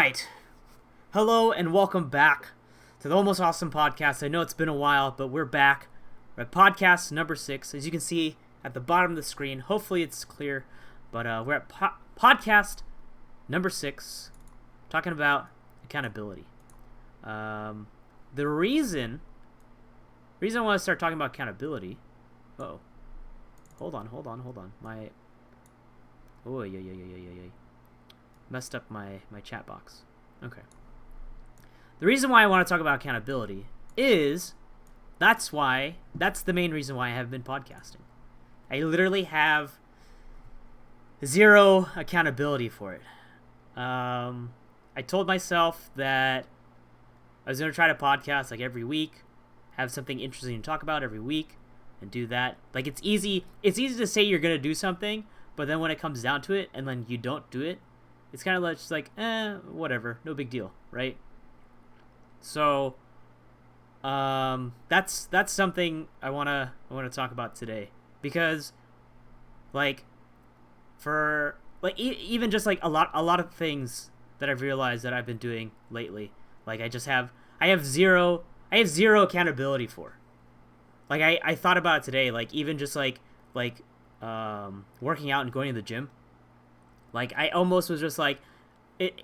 right. Hello and welcome back to the Almost Awesome podcast. I know it's been a while, but we're back. We're at podcast number 6. As you can see at the bottom of the screen, hopefully it's clear, but we're at podcast number 6, talking about accountability. The reason I want to start talking about accountability. Uh-oh. Hold on. Messed up my chat box. Okay. The reason why I want to talk about accountability is that's the main reason why I have been podcasting. I literally have zero accountability for it. I told myself that I was going to try to podcast like every week, have something interesting to talk about every week, and do that. Like it's easy to say you're going to do something, but then when it comes down to it and then you don't do it, it's kind of just like, whatever, no big deal, right? So, that's something I wanna talk about today, because, like, for like even just like a lot of things that I've realized that I've been doing lately, like I have zero accountability for. Like I thought about it today, like even just like working out and going to the gym. Like I almost was just like it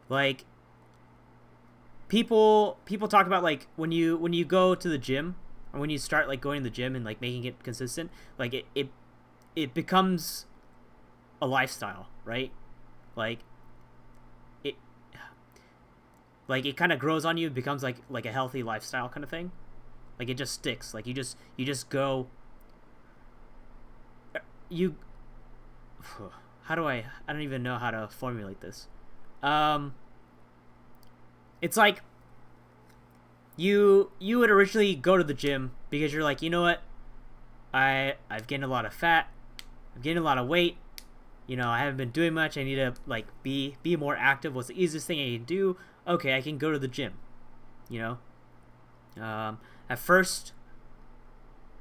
like people talk about like when you go to the gym, or when you start like going to the gym and like making it consistent, like it becomes a lifestyle, right? Like it kind of grows on you, it becomes like a healthy lifestyle kind of thing. Like it just sticks. Like you just go how do I don't even know how to formulate this. It's like you would originally go to the gym because you're like, you know what, I've gained a lot of fat, I've gained a lot of weight, you know, I haven't been doing much, I need to like be more active. What's the easiest thing I can do? Okay, I can go to the gym, you know. At first,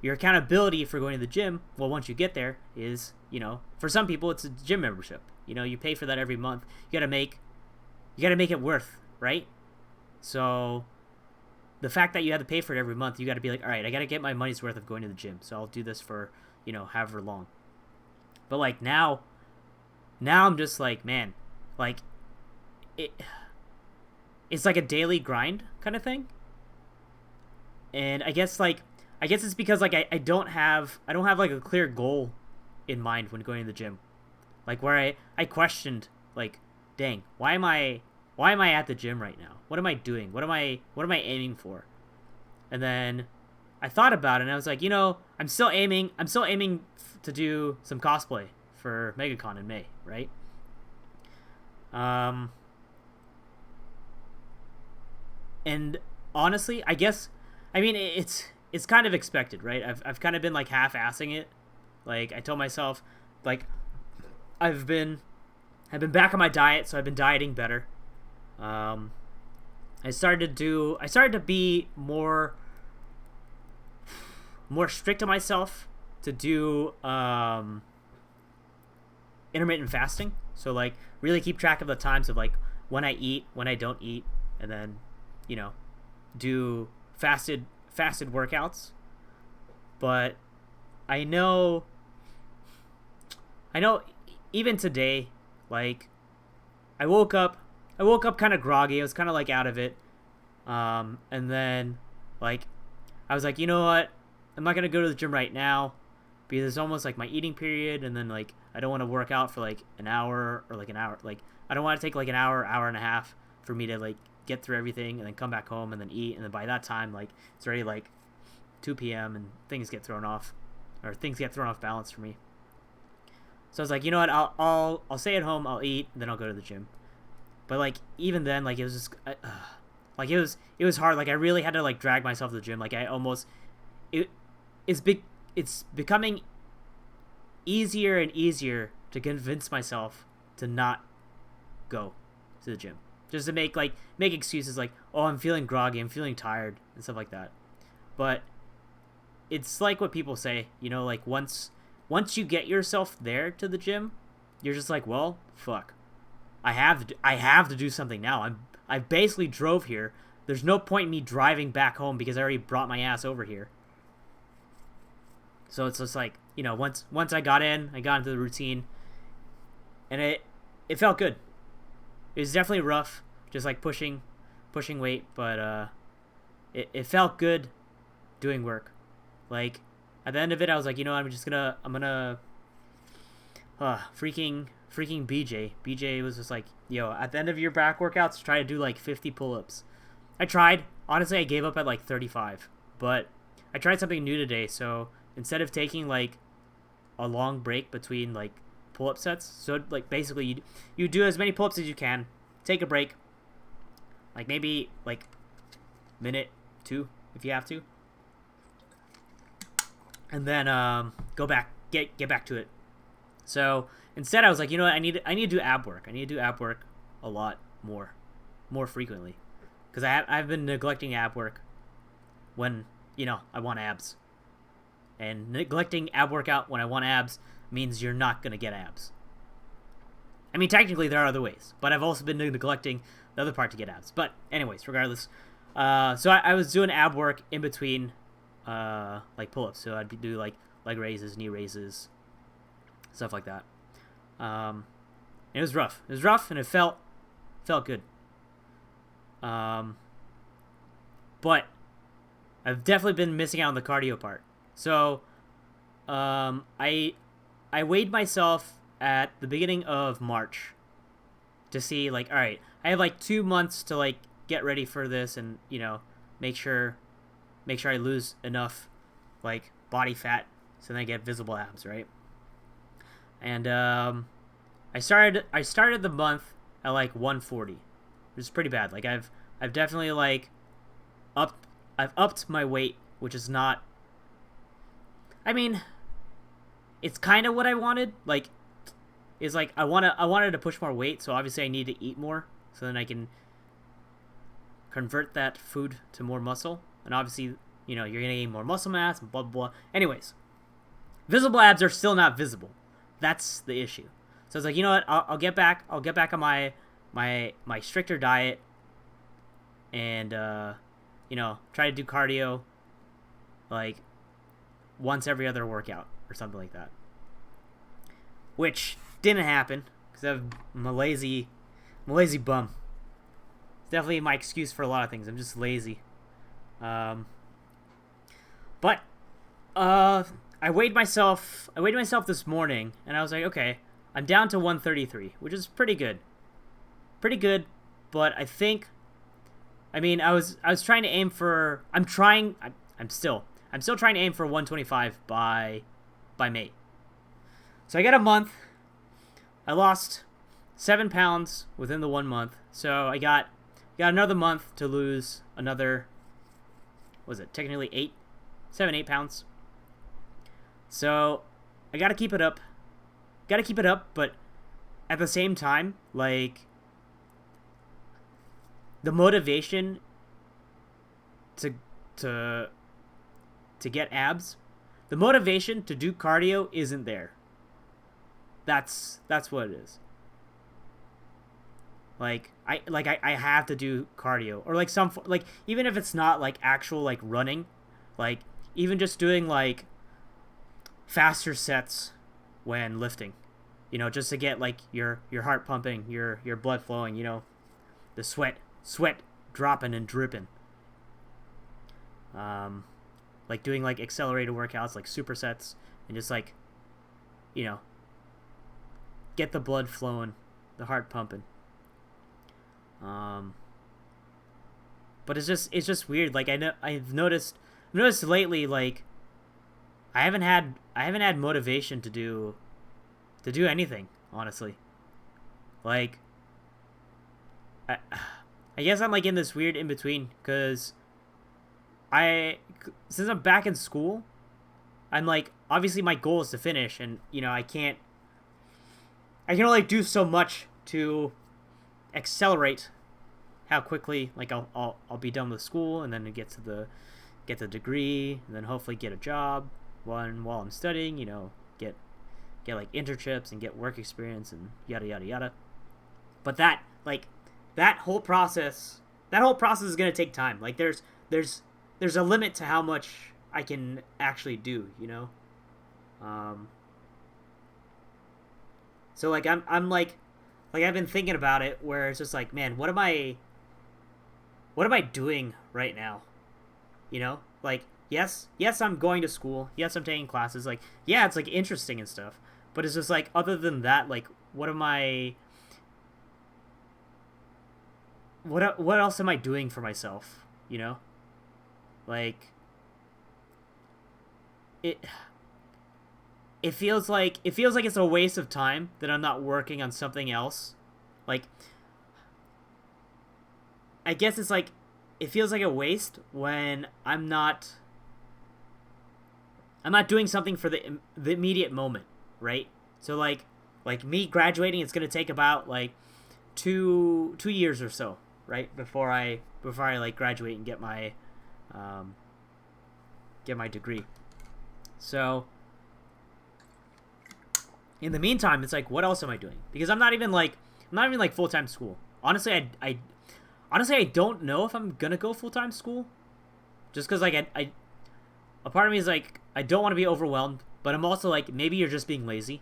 your accountability for going to the gym, well, once you get there, is, you know, for some people it's a gym membership. You know, you pay for that every month. You gotta make it worth, right? So the fact that you have to pay for it every month, you gotta be like, all right, I gotta get my money's worth of going to the gym. So I'll do this for, you know, however long. But like now I'm just like, man, like it's like a daily grind kind of thing. And I guess it's because like I don't have like a clear goal in mind when going to the gym. Like where I questioned, like, dang, why am I at the gym right now? What am I doing? What am I aiming for? And then I thought about it and I was like, you know, I'm still aiming to do some cosplay for MegaCon in May, right? And honestly, I mean, it's kind of expected, right? I've kind of been like half-assing it. Like I told myself, like I've been back on my diet, so I've been dieting better. I started to be more strict to myself to do intermittent fasting. So like really keep track of the times of like when I eat, when I don't eat, and then, you know, do fasted workouts. But I know even today, like I woke up kind of groggy. I was kind of like out of it. And then like I was like, you know what? I'm not going to go to the gym right now because it's almost like my eating period, and then like I don't want to work out for like an hour or like an hour. Like I don't want to take like an hour and a half for me to like get through everything and then come back home and then eat, and then by that time like it's already like 2 p.m. and things get thrown off balance for me. So I was like, you know what, I'll stay at home, I'll eat, and then I'll go to the gym. But like even then, like it was just like it was hard. Like I really had to like drag myself to the gym. Like it's becoming easier and easier to convince myself to not go to the gym. Just to make excuses like, oh, I'm feeling groggy, I'm feeling tired, and stuff like that. But it's like what people say, you know, like once you get yourself there to the gym, you're just like, well, fuck. I have to do something now. I basically drove here. There's no point in me driving back home because I already brought my ass over here. So it's just like, you know, once I got into the routine, and it felt good. It was definitely rough, just like pushing weight, but it felt good doing work. Like at the end of it, I was like, you know, I'm gonna freaking BJ. BJ was just like, yo, at the end of your back workouts, try to do like 50 pull-ups. I tried. Honestly, I gave up at like 35, but I tried something new today. So instead of taking like a long break between like pull-up sets, so like basically you do as many pull-ups as you can, take a break, like maybe like minute 2 if you have to, and then go back, get back to it. So instead I was like, you know what, I need to do ab work. I need to do ab work a lot more frequently, because I've been neglecting ab work when, you know, I want abs. And neglecting ab workout when I want abs means you're not going to get abs. I mean, technically there are other ways, but I've also been neglecting the other part to get abs. But anyways, regardless, so I was doing ab work in between like pull-ups. So I'd do like leg raises, knee raises, stuff like that. And it was rough. It was rough, and it felt good. But I've definitely been missing out on the cardio part. So, I weighed myself at the beginning of March to see, like, all right, I have like 2 months to like get ready for this, and, you know, make sure I lose enough like body fat so then I get visible abs, right? And I started the month at like 140, which is pretty bad. Like I've definitely like upped my weight, which is not. I mean, it's kind of what I wanted. Like, is like I wanted to push more weight, so obviously I need to eat more, so then I can convert that food to more muscle. And obviously, you know, you're gonna gain more muscle mass, and blah blah blah. Anyways, visible abs are still not visible. That's the issue. So it's like, you know what? I'll get back on my stricter diet, and you know, try to do cardio like once every other workout or something like that, which didn't happen because I'm a lazy bum. It's definitely my excuse for a lot of things. I'm just lazy. But I weighed myself this morning, and I was like, okay, I'm down to 133, which is pretty good, but I think, I mean, I was trying to aim for, I'm still trying to aim for 125 by May. So I got a month. I lost 7 pounds within the 1 month. So I got another month to lose another, was it technically 8 pounds. So I gotta keep it up. But at the same time, like, the motivation to get abs, the motivation to do cardio isn't there. That's what it is. Like I have to do cardio, or like like, even if it's not like actual like running, like even just doing like faster sets when lifting, you know, just to get like your heart pumping, your blood flowing, you know, the sweat dropping and dripping. Like doing like accelerated workouts like supersets, and just like, you know, get the blood flowing, the heart pumping. But it's just weird. Like I've noticed lately, like I haven't had motivation to do anything, honestly. Like I guess I'm like in this weird in between, because since I'm back in school, I'm like, obviously my goal is to finish, and you know, I can only do so much to accelerate how quickly, like, I'll be done with school, and then get the degree, and then hopefully get a job while I'm studying, you know, get like internships and get work experience and yada yada yada. But that whole process is going to take time. Like there's a limit to how much I can actually do, you know? So like I'm like I've been thinking about it where it's just like, man, what am I doing right now? You know? Like yes, I'm going to school. Yes, I'm taking classes. Like yeah, it's like interesting and stuff. But it's just like other than that, like what else am I doing for myself, you know? Like it it's a waste of time that I'm not working on something else. Like I guess it's like it feels like a waste when I'm not doing something for the immediate moment, right? So like me graduating, it's going to take about like 2 years or so, right? Before I like graduate and get my degree. So in the meantime, it's like, what else am I doing? Because I'm not even like full-time school. Honestly, I don't know if I'm gonna go full-time school, just because like I a part of me is like I don't want to be overwhelmed, but I'm also like maybe you're just being lazy.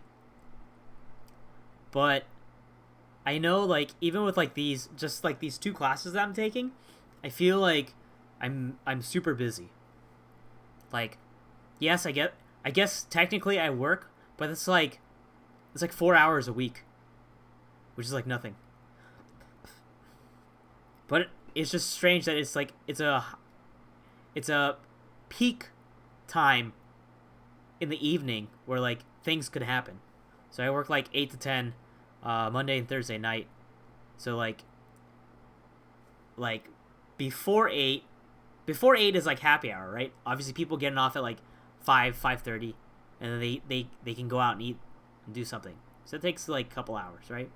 But I know like even with like these 2 classes that I'm taking, I feel like I'm super busy. Like yes, I guess technically I work, but it's like 4 hours a week, which is like nothing. But it's just strange that it's like it's a peak time in the evening where like things could happen. So I work like 8 to 10 Monday and Thursday night. So like before 8 is like happy hour, right? Obviously people getting off at like 5:30, and then they can go out and eat and do something. So it takes like a couple hours, right?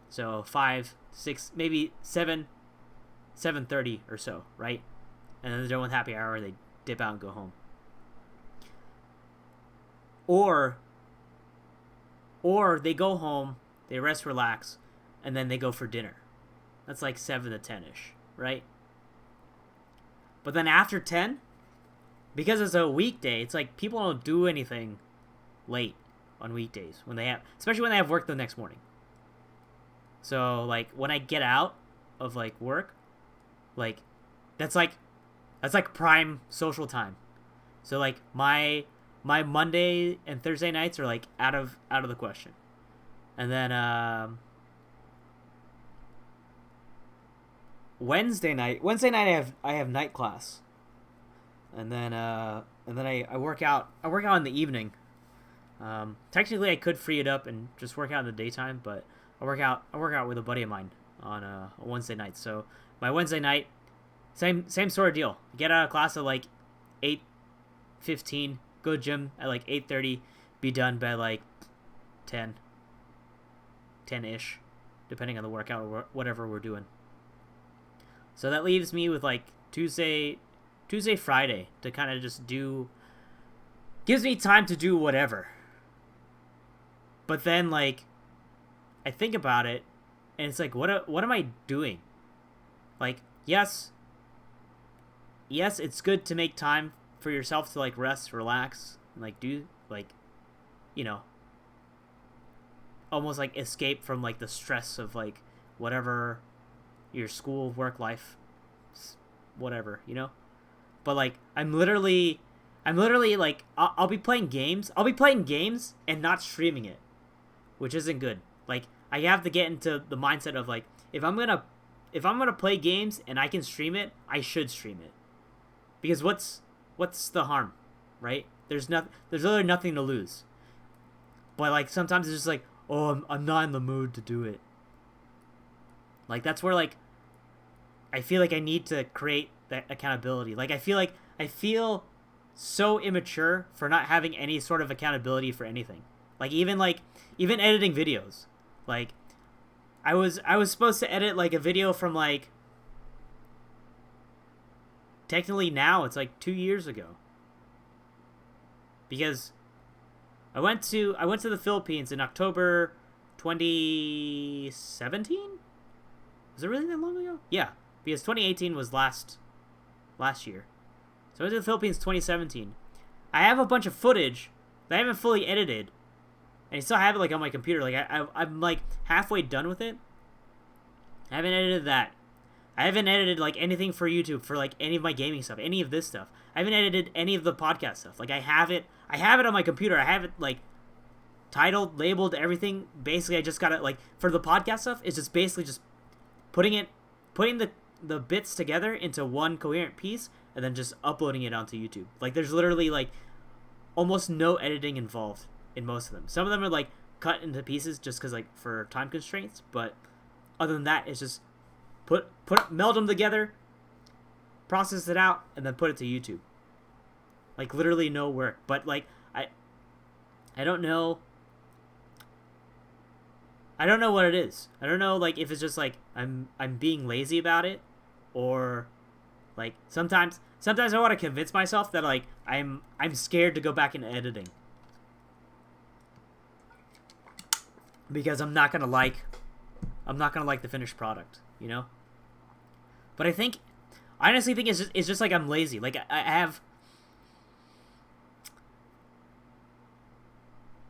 So 5, 6, maybe 7:30 or so, right? And then they're done with happy hour, they dip out and go home. Or they go home, they rest, relax, and then they go for dinner. That's like 7 to 10ish, right? But then after 10, because it's a weekday, it's like people don't do anything late on weekdays especially when they have work the next morning. So like when I get out of like work, like that's like prime social time. So like my Monday and Thursday nights are like out of the question. And then Wednesday night I have night class. And then I work out in the evening. Technically I could free it up and just work out in the daytime, but I work out with a buddy of mine on a Wednesday night. So my Wednesday night, same sort of deal. Get out of class at like 8:15, go to gym at like 8:30, be done by like 10-ish, depending on the workout or whatever we're doing. So that leaves me with like Tuesday, Friday to kind of just gives me time to do whatever. But then like I think about it and it's like what am I doing? Like yes, it's good to make time for yourself to like rest, relax, and like do like, you know, almost like escape from like the stress of like whatever your school, work life, whatever, you know? But like I'm literally like I'll be playing games and not streaming it, which isn't good. Like I have to get into the mindset of like if I'm gonna play games and I can stream it, I should stream it, because what's the harm, right? There's really nothing to lose. But like sometimes it's just like, oh, I'm not in the mood to do it. Like that's where like I feel like I need to create that accountability. Like I feel so immature for not having any sort of accountability for anything. Like even editing videos. Like I was supposed to edit like a video from like technically now it's like 2 years ago. Because I went to the Philippines in October 2017. Was it really that long ago? Yeah, because 2018 was last year. So I went to the Philippines 2017. I have a bunch of footage that I haven't fully edited, and I still have it like on my computer. Like I'm like halfway done with it. I haven't edited that. I haven't edited like anything for YouTube for like any of my gaming stuff, any of this stuff. I haven't edited any of the podcast stuff. Like I have it on my computer. I have it like titled, labeled, everything. Basically, I just got it like for the podcast stuff. It's just basically just putting the bits together into one coherent piece and then just uploading it onto YouTube. Like there's literally like almost no editing involved in most of them. Some of them are like cut into pieces just because like for time constraints, but other than that, it's just meld them together, process it out, and then put it to YouTube. Like literally no work. But like I don't know. I don't know what it is. I don't know like if it's just like I'm being lazy about it, or like sometimes I want to convince myself that like I'm scared to go back into editing because I'm not gonna like the finished product, you know. But I honestly think it's just like I'm lazy. Like I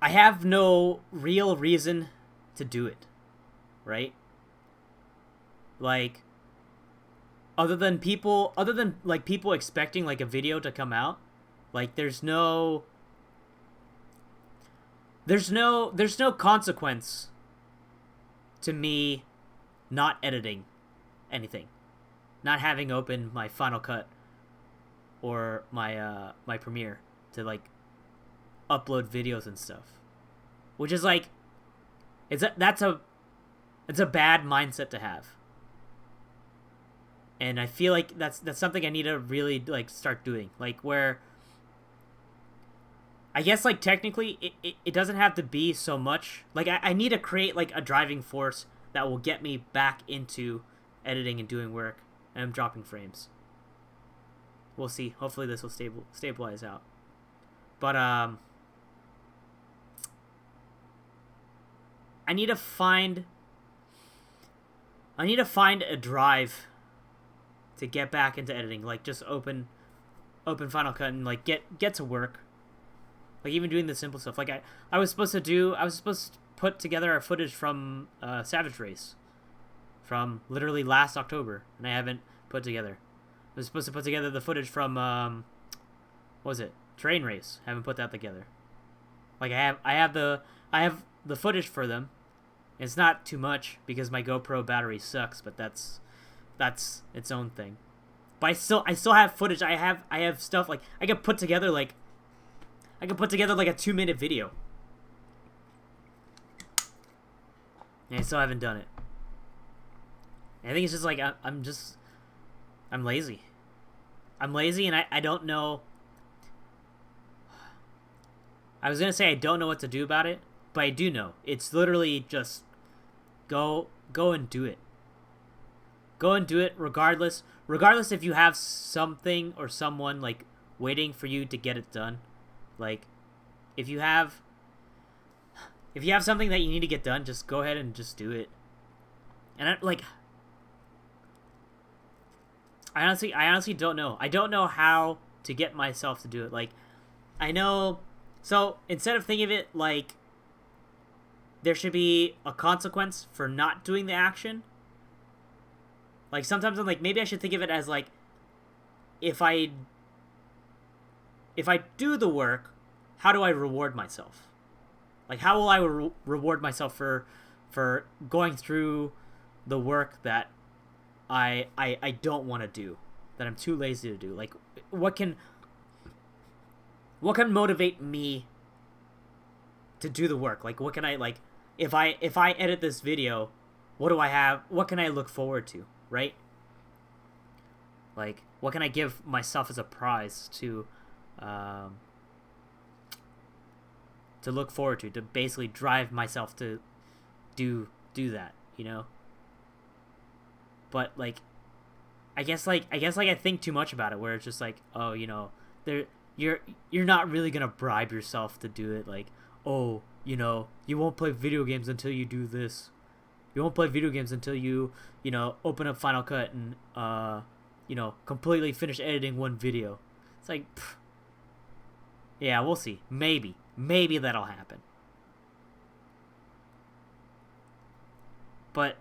have no real reason to do it, right? Like other than people expecting like a video to come out, like there's no consequence to me not editing anything, not having open my Final Cut or my my Premiere to like upload videos and stuff, which is like it's a bad mindset to have. And I feel like that's something I need to really like start doing. Like where I guess like technically it doesn't have to be so much. Like I need to create like a driving force that will get me back into editing and doing work. And I'm dropping frames. We'll see. Hopefully this will stabilize out. But I need to find a drive to get back into editing. Like just open Final Cut and like get to work. Like even doing the simple stuff. Like I was supposed to put together our footage from Savage Race from literally last October, and I haven't put together. I was supposed to put together the footage from what was it? Terrain Race. I haven't put that together. Like I have the footage for them. It's not too much because my GoPro battery sucks, but that's its own thing. But I still have footage. I have stuff like I could put together like a 2-minute video. And I still haven't done it. And I think it's just like I'm lazy. I'm lazy and I don't know. I was gonna say I don't know what to do about it, but I do know. It's literally just go and do it. Go and do it regardless if you have something or someone like waiting for you to get it done. Like if you have something that you need to get done, just go ahead and just do it. And I honestly don't know. I don't know how to get myself to do it. Like I know, so instead of thinking of it like there should be a consequence for not doing the action, like sometimes I'm like, maybe I should think of it as like if I do the work, how do I reward myself? Like how will I reward myself for going through the work that I don't want to do, that I'm too lazy to do? Like what can motivate me to do the work? Like what can I, like if I edit this video, what do I have? What can I look forward to, right? Like what can I give myself as a prize to look forward to basically drive myself to do that, you know? But like I guess I think too much about it, where it's just like, oh, you know, you're not really gonna bribe yourself to do it. Like, oh, you won't play video games until you do this. You won't play video games until you open up Final Cut and completely finish editing one video. It's like, pff, yeah, we'll see. Maybe that'll happen. But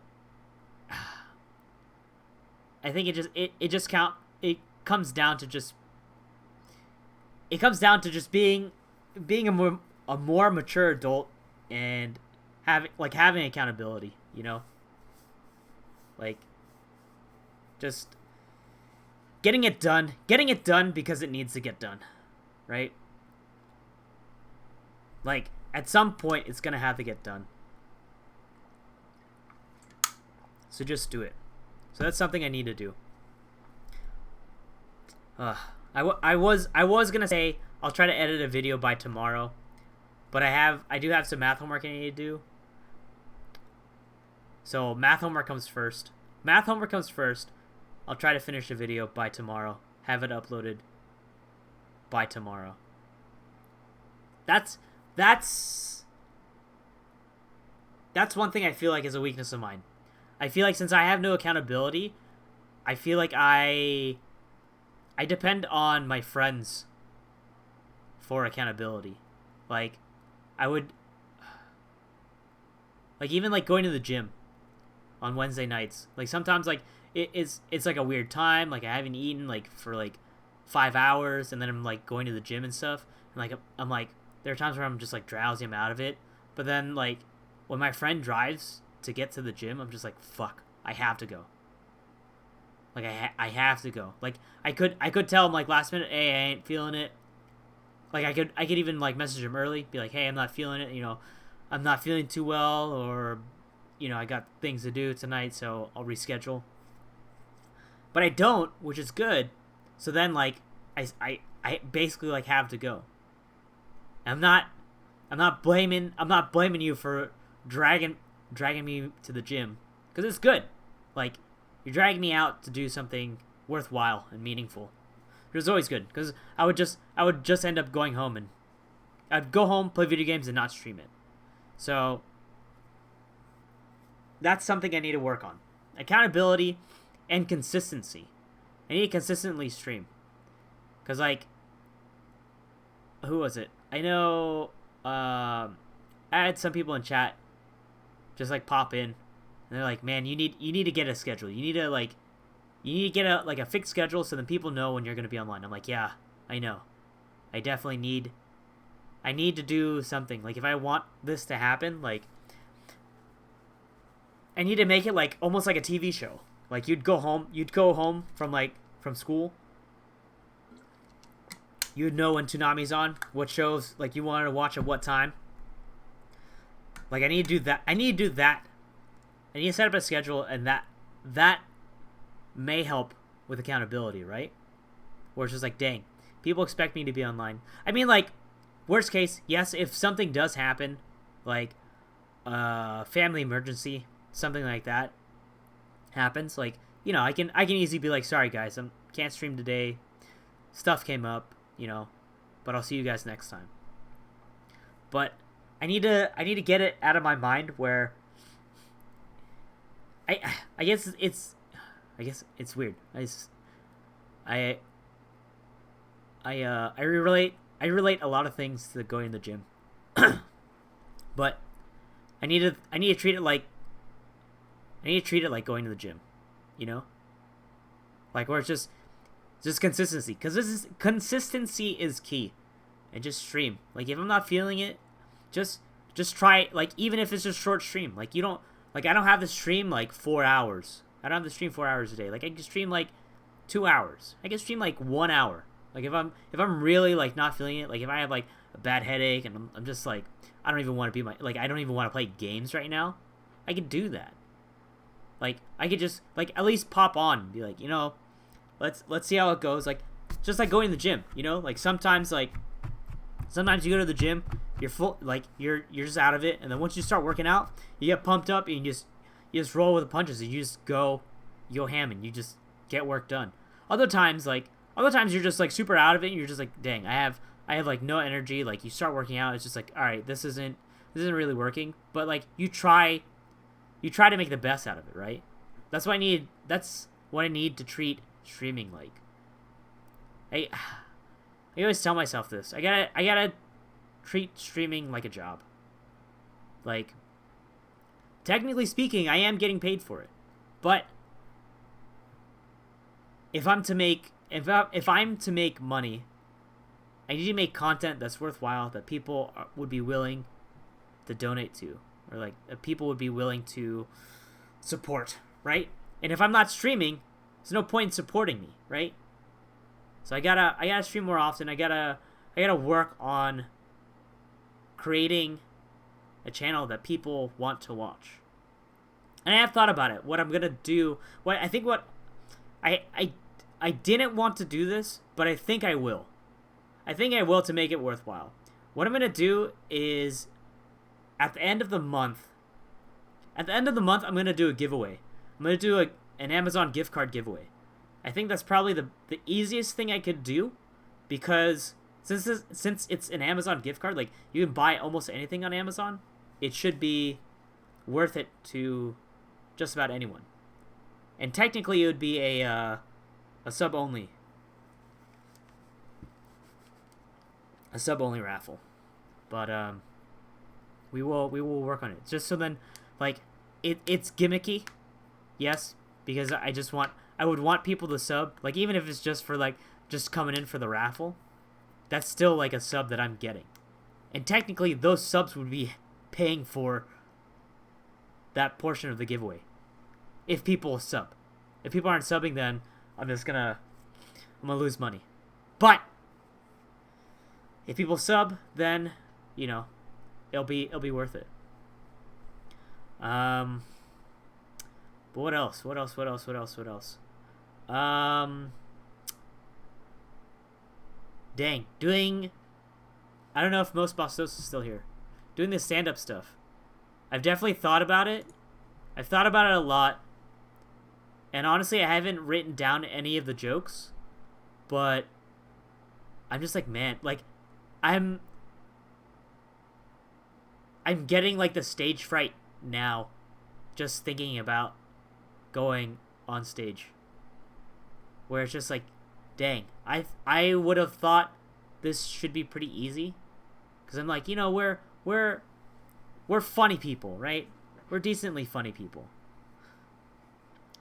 I think it comes down to just being a more mature adult and having accountability, like just getting it done because it needs to get done, right? Like at some point it's gonna have to get done, so just do it. So that's something I need to do. I was gonna say I'll try to edit a video by tomorrow, but I do have some math homework I need to do. So math homework comes first. I'll try to finish the video by tomorrow. Have it uploaded by tomorrow. That's one thing I feel like is a weakness of mine. I feel like since I have no accountability, I feel like I depend on my friends for accountability. Like, I would, like, even like going to the gym on Wednesday nights. Like sometimes like it's like a weird time. Like I haven't eaten like for like 5 hours, and then I'm like going to the gym and stuff. And like I'm like there are times where I'm just like drowsy, I'm out of it. But then like when my friend drives to get to the gym, I'm just like, fuck, I have to go. Like I have to go. Like I could tell him like last minute, hey, I ain't feeling it. Like I could even like message him early, be like, hey, I'm not feeling it. I'm not feeling too well, or I got things to do tonight, so I'll reschedule. But I don't, which is good. So then like I basically like have to go. I'm not blaming you for dragging me to the gym, because it's good. Like you're dragging me out to do something worthwhile and meaningful. It was always good, because I would just end up going home, and I'd go home, play video games, and not stream it. So that's something I need to work on. Accountability and consistency. I need to consistently stream. Because, like, who was it? I know, I had some people in chat just, like, pop in. And they're like, man, you need to get a schedule. You need to get a fixed schedule so then people know when you're going to be online. I'm like, yeah, I know. I definitely need to do something. Like, if I want this to happen, like, I need to make it like almost like a TV show. Like you'd go home from school. You'd know when Toonami's on, what shows like you wanted to watch at what time. Like I need to do that. I need to set up a schedule, and that may help with accountability, right? Where it's just like, dang, people expect me to be online. I mean, like, worst case, yes, if something does happen, like family emergency, something like that happens, like, I can easily be like, sorry guys, I can't stream today, stuff came up, but I'll see you guys next time. But I need to get it out of my mind, where I guess it's weird. I relate a lot of things to going to the gym. But I need to treat it like going to the gym, like where it's just consistency, because consistency is key. And just stream. Like if I'm not feeling it, just try, like, even if it's just short stream. Like I don't have to stream like 4 hours. I don't have to stream 4 hours a day. Like I can stream like 2 hours. I can stream like 1 hour. Like if I'm really like not feeling it, like if I have like a bad headache and I'm just like, I don't even want to I don't even want to play games right now, I could do that. Like I could just like at least pop on and be like, let's see how it goes. Like just like going to the gym, like sometimes you go to the gym, you're full, like you're just out of it, and then once you start working out, you get pumped up and you just roll with the punches, and you just go ham and you just get work done. Other times you're just like super out of it, and you're just like, dang, I I have like no energy. Like you start working out, it's just like, all right, this isn't really working. But like you try to make the best out of it, right? That's what I need. That's what I need to treat streaming like. I always tell myself this. I gotta treat streaming like a job. Like, technically speaking, I am getting paid for it, but if I'm to make money, I need to make content that's worthwhile, that people would be willing to donate to, or like that people would be willing to support, right? And if I'm not streaming, there's no point in supporting me, right? So I gotta stream more often. I gotta work on creating a channel that people want to watch. And I have thought about it. What I'm gonna do. What I didn't want to do this, but I think I will. I think I will to make it worthwhile. What I'm gonna do is at the end of the month. I'm gonna do a giveaway. I'm gonna do an Amazon gift card giveaway. I think that's probably the easiest thing I could do, because since it's an Amazon gift card, like you can buy almost anything on Amazon, it should be worth it to just about anyone. And technically, it would be a sub only raffle, but we will work on it, just so then like it's gimmicky, yes, because I would want people to sub, like even if it's just for like just coming in for the raffle, that's still like a sub that I'm getting, and technically those subs would be paying for that portion of the giveaway if people sub. If people aren't subbing, then I'm gonna lose money. But if people sub, then it'll be worth it. But what else? Dang, I don't know if most Bostos is still here. Doing the stand-up stuff. I've definitely thought about it. I've thought about it a lot. And honestly, I haven't written down any of the jokes. But I'm just like, man, like I'm getting like the stage fright now, just thinking about going on stage, where it's just like, dang, I would have thought this should be pretty easy, because I'm like, we're funny people, right? We're decently funny people.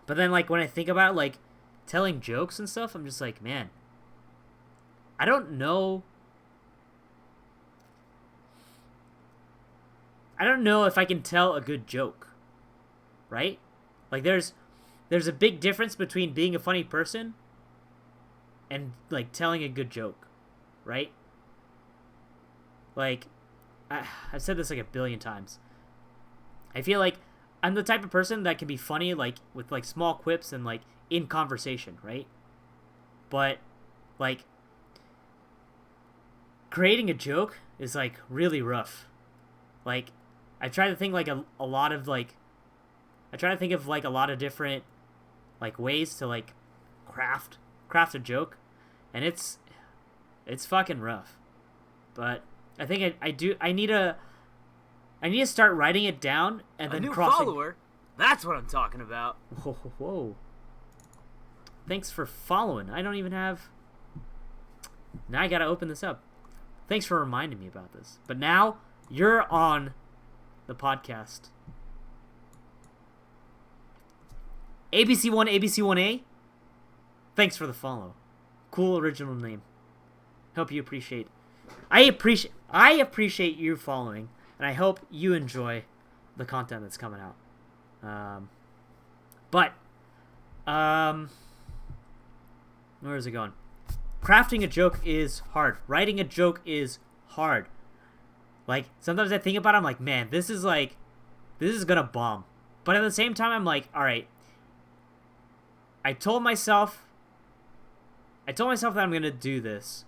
But then like when I think about like telling jokes and stuff, I'm just like, man, I don't know if I can tell a good joke, right? Like there's a big difference between being a funny person and like telling a good joke, right? Like I've said this like a billion times. I feel like I'm the type of person that can be funny like with like small quips and like in conversation, right? But like creating a joke is like really rough. Like I try to think like a lot of like I try to think of like a lot of different like ways to like craft a joke, and it's fucking rough. But I think I need to start writing it down and then crossing. Follower? That's what I'm talking about. Whoa. Thanks for following. I don't even have. Now I gotta open this up. Thanks for reminding me about this. But now you're on the podcast. ABC1A. Thanks for the follow. Cool original name. Hope you appreciate. I appreciate you following, and I hope you enjoy the content that's coming out. Where is it going? Crafting a joke is hard. Writing a joke is hard. Like, sometimes I think about it, I'm like, man, this is gonna bomb. But at the same time, I'm like, alright. I told myself that I'm gonna do this.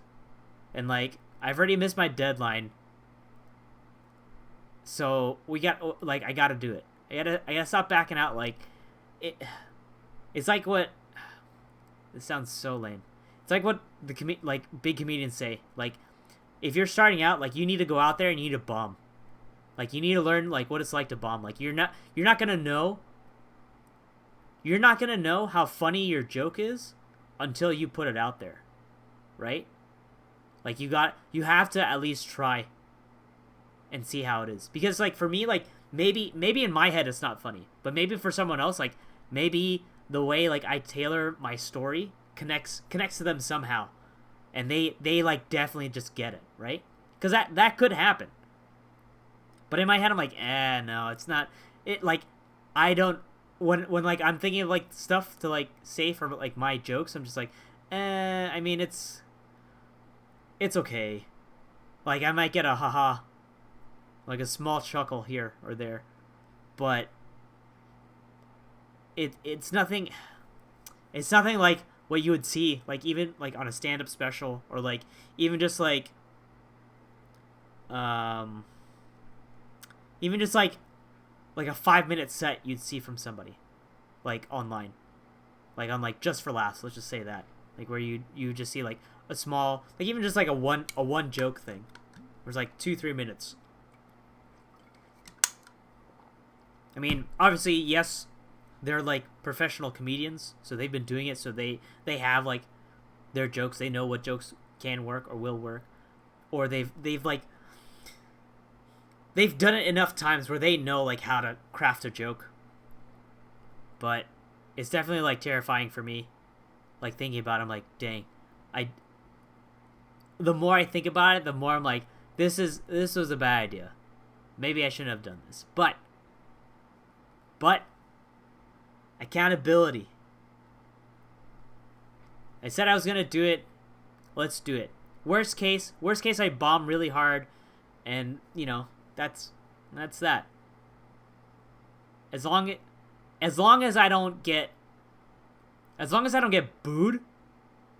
And, like, I've already missed my deadline. So, I gotta do it. I gotta stop backing out, like, it's like what, this sounds so lame. It's like what big comedians say, like, if you're starting out, like, you need to go out there and you need to bomb. Like, you need to learn, like, what it's like to bomb. Like, you're not gonna know how funny your joke is until you put it out there, right? Like, you have to at least try and see how it is. Because, like, for me, like, maybe in my head it's not funny, but maybe for someone else, like, maybe the way, like, I tailor my story connects to them somehow, and they like definitely just get it, right? Because that could happen. But in my head, I'm like, no, it's not. It, like, I don't, when like I'm thinking of, like, stuff to, like, say for, like, my jokes, I'm just like, I mean, it's okay. Like, I might get a haha, like a small chuckle here or there, but it's nothing. It's nothing like what you would see, like, even, like, on a stand-up special, or, like, even just like a 5-minute set you'd see from somebody, like, online, like, on, like, Just for Laughs. Let's just say that, like, where you just see, like, a small, like, even just like a one joke thing, where it's like 2-3 minutes. I mean, obviously, yes, they're, like, professional comedians, so they've been doing it, so they have, like, their jokes. They know what jokes can work or will work, or they've done it enough times where they know, like, how to craft a joke. But it's definitely, like, terrifying for me, like, thinking about it. I'm like, dang, the more I think about it, the more I'm like, this was a bad idea. Maybe I shouldn't have done this. But accountability. I said I was gonna do it. Let's do it. Worst case, I bomb really hard, and, you know, that's that. As long as I don't get booed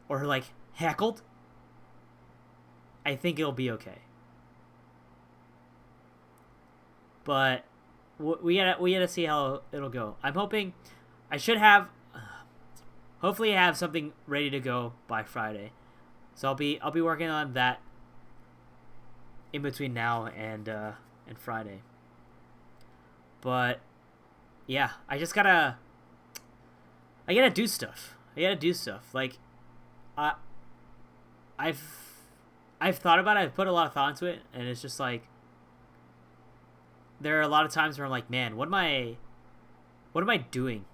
or, like, heckled, I think it'll be okay. But we gotta see how it'll go. I'm hoping I should have, hopefully I have something ready to go by Friday. So I'll be working on that in between now and Friday. But yeah, I gotta do stuff. Like, I've thought about it. I've put a lot of thought into it, and it's just like, there are a lot of times where I'm like, man, what am I doing?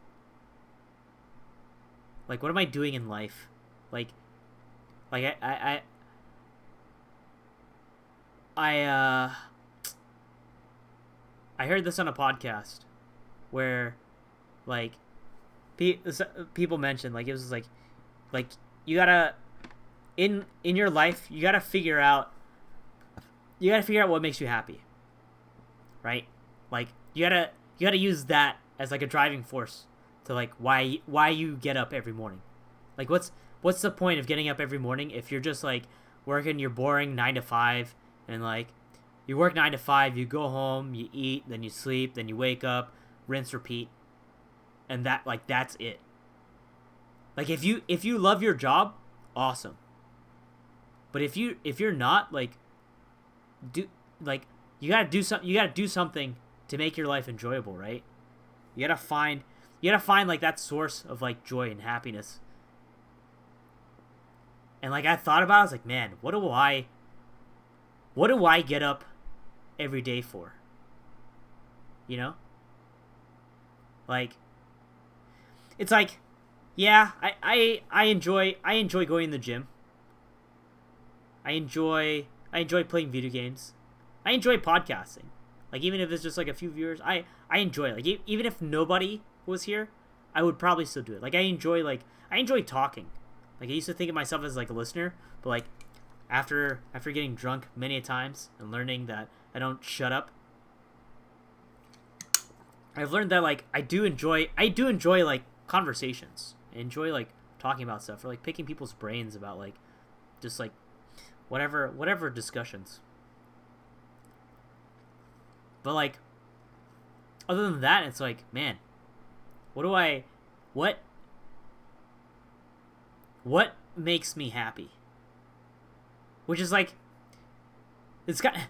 Like, what am I doing in life? Like I heard this on a podcast where, like, people mentioned, like, it was like you gotta, in your life, you gotta figure out what makes you happy, right? Like, you gotta use that as, like, a driving force to, like, why you get up every morning. Like, what's the point of getting up every morning if you're just, like, working your boring 9 to 5, and, like, you work 9 to 5, you go home, you eat, then you sleep, then you wake up, rinse, repeat, and that's it. Like, if you love your job, awesome. But if you're not, like, you gotta do something to make your life enjoyable, right? You gotta find like, that source of, like, joy and happiness. And, like, I thought about it, I was like, man, what do I get up every day for? You know? Like, it's like, yeah, I enjoy going to the gym. I enjoy playing video games. I enjoy podcasting. Like, even if it's just, like, a few viewers, I enjoy it. Like, even if nobody was here, I would probably still do it. Like, I enjoy talking. Like, I used to think of myself as, like, a listener, but, like, after getting drunk many a times and learning that I don't shut up, I've learned that, like, I do enjoy like, conversations. I enjoy, like, talking about stuff, or, like, picking people's brains about, like, just, like, whatever discussions. But, like, other than that, it's like, man, what makes me happy? Which is, like, it's kind of,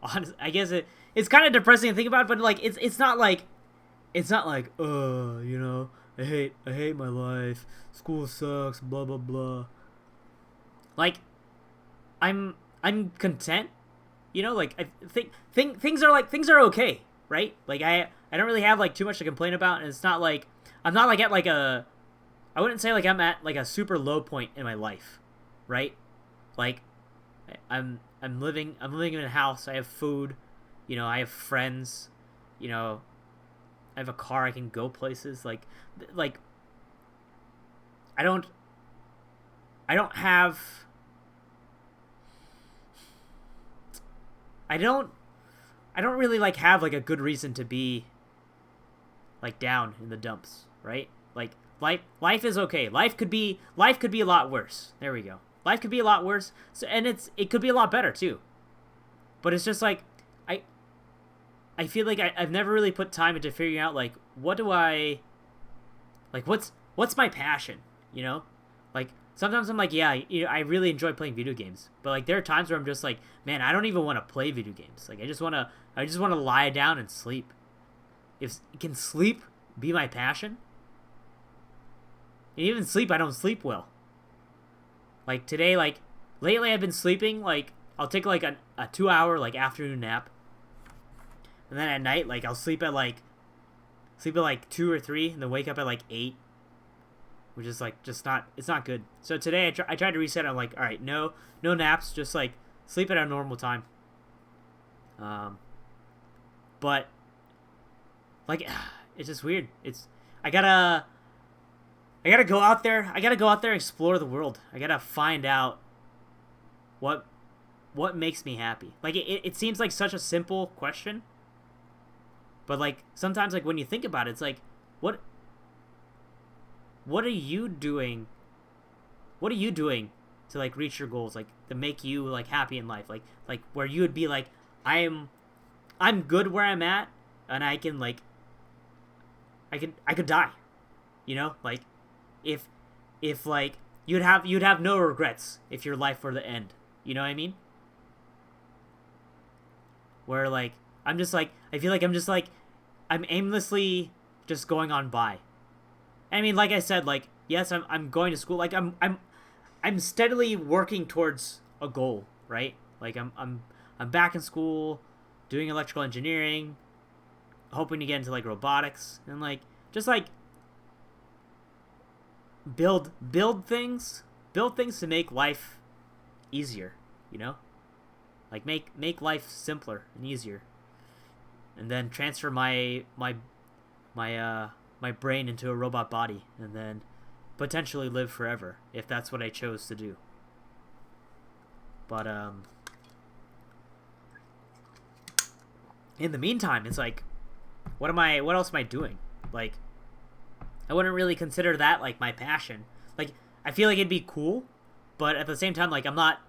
honest. I guess it's kind of depressing to think about, but like it's not like you know, I hate my life. School sucks. Blah blah blah. Like, I'm content. You know, like I think things are okay, right? Like I don't really have like too much to complain about, and it's not like I'm not like at like a I wouldn't say like I'm at like a super low point in my life, right? Like I'm living in a house. I have food, you know. I have friends, you know. I have a car. I can go places. Like I don't have. I don't really like have like a good reason to be like down in the dumps, right? Like life is okay. Life could be a lot worse. There we go. Life could be a lot worse. So and it could be a lot better too. But it's just like I feel like I've never really put time into figuring out like what do I like what's my passion, you know? Like sometimes I'm like, yeah, you know, I really enjoy playing video games. But like there are times where I'm just like, man, I don't even want to play video games. Like I just want to lie down and sleep. If can sleep be my passion? And even sleep, I don't sleep well. Like today, like lately I've been sleeping like I'll take like a 2 hour like afternoon nap. And then at night, like I'll sleep at like 2 or 3 and then wake up at like 8. Which is like just not, it's not good. So today I tried to reset. I'm like, all right, no naps, just like sleep at a normal time. But like it's just weird. I gotta go out there. I gotta go out there and explore the world. I gotta find out what makes me happy. Like it seems like such a simple question, but like sometimes like when you think about it, it's like what are you doing? What are you doing to like reach your goals, like to make you like happy in life, like where you would be like I'm good where I'm at, and I can like I could die, you know, like if like you'd have no regrets if your life were to end, you know what I mean? Where like I'm just like I feel like I'm aimlessly just going on by. I mean, like I said, like yes, I'm going to school. Like I'm steadily working towards a goal, right? Like I'm back in school, doing electrical engineering, hoping to get into like robotics and like just like build things to make life easier, you know? Like make life simpler and easier, and then transfer my brain into a robot body, and then potentially live forever if that's what I chose to do. But in the meantime, it's like what else am I doing? Like I wouldn't really consider that like my passion. Like I feel like it'd be cool, but at the same time like I'm not,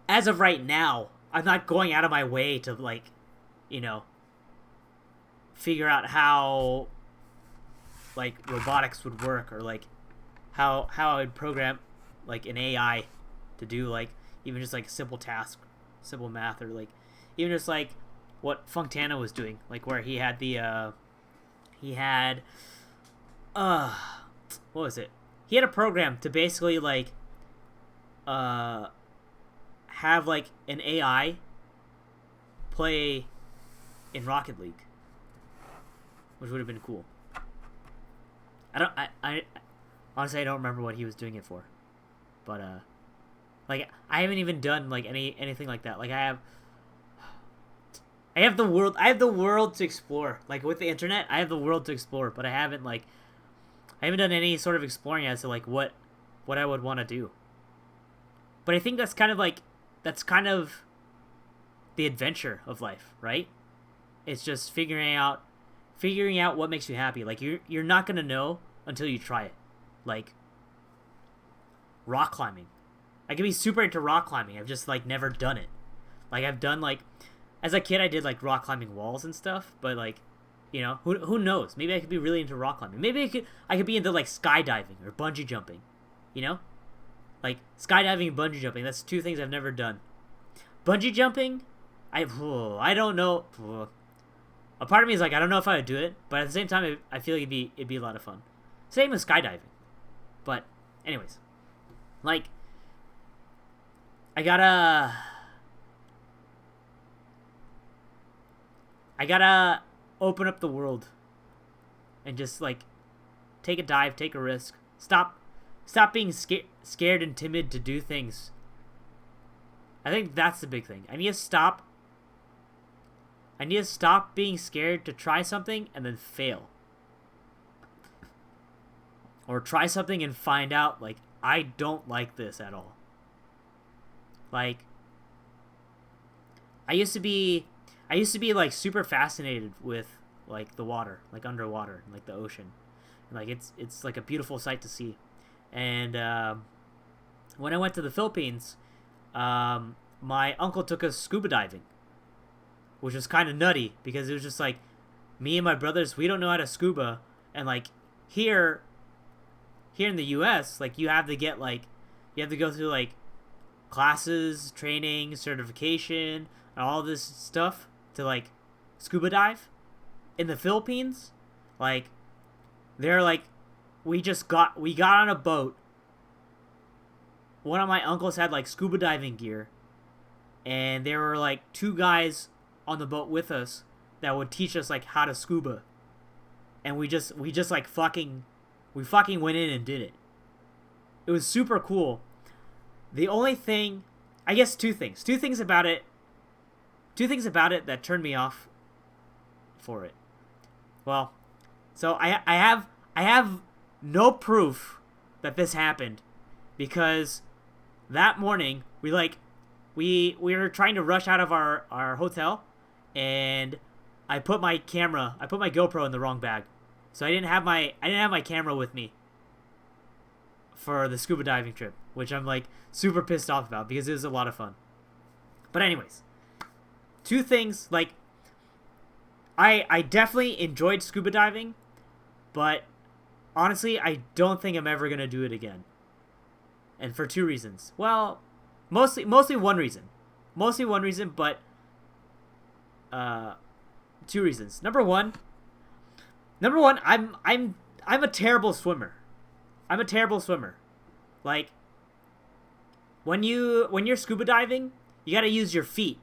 as of right now, I'm not going out of my way to like, you know, figure out how like robotics would work, or like how I would program like an AI to do like even just like a simple task, simple math, or like even just like what Funktana was doing, like where he had what was it? He had a program to basically like have like an AI play in Rocket League, which would have been cool. I honestly I don't remember what he was doing it for, but like I haven't even done like anything like that. Like I have the world to explore. Like with the internet, I have the world to explore, but I haven't done any sort of exploring as to like what I would want to do. But I think that's kind of the adventure of life, right? It's just figuring out what makes you happy. Like you're not gonna know until you try it. Like rock climbing, I can be super into rock climbing. I've just like never done it. Like I've done like as a kid I did like rock climbing walls and stuff, but like, you know, who knows? Maybe I could be really into rock climbing. Maybe I could be into like skydiving or bungee jumping, you know? Like skydiving and bungee jumping, that's two things I've never done. Bungee jumping, I don't know. A part of me is like, I don't know if I would do it, but at the same time, I feel like it'd be a lot of fun. Same with skydiving. But, anyways, like, I gotta open up the world and just like take a dive, take a risk. Stop being scared and timid to do things. I think that's the big thing. I need to stop being scared to try something and then fail. Or try something and find out, like, I don't like this at all. Like, I used to be like super fascinated with like the water, like underwater, like the ocean. And, like it's like a beautiful sight to see. And when I went to the Philippines, my uncle took us scuba diving, which was kind of nutty because it was just like me and my brothers, we don't know how to scuba, and like here in the US, like you have to go through like classes, training, certification, and all this stuff to like scuba dive. In the Philippines, like they're like we got on a boat. One of my uncles had like scuba diving gear, and there were like two guys on the boat with us that would teach us like how to scuba. And we just like fucking went in and did it. It was super cool. The only thing, I guess two things about it that turned me off for it. Well, so I have no proof that this happened because that morning we were trying to rush out of our hotel, and I put my GoPro in the wrong bag. So I didn't have my camera with me for the scuba diving trip, which I'm like super pissed off about because it was a lot of fun. But anyways, two things, like I definitely enjoyed scuba diving, but honestly, I don't think I'm ever going to do it again. And for two reasons. Well, mostly one reason. But two reasons. Number one, I'm a terrible swimmer. Like when you're scuba diving, you got to use your feet,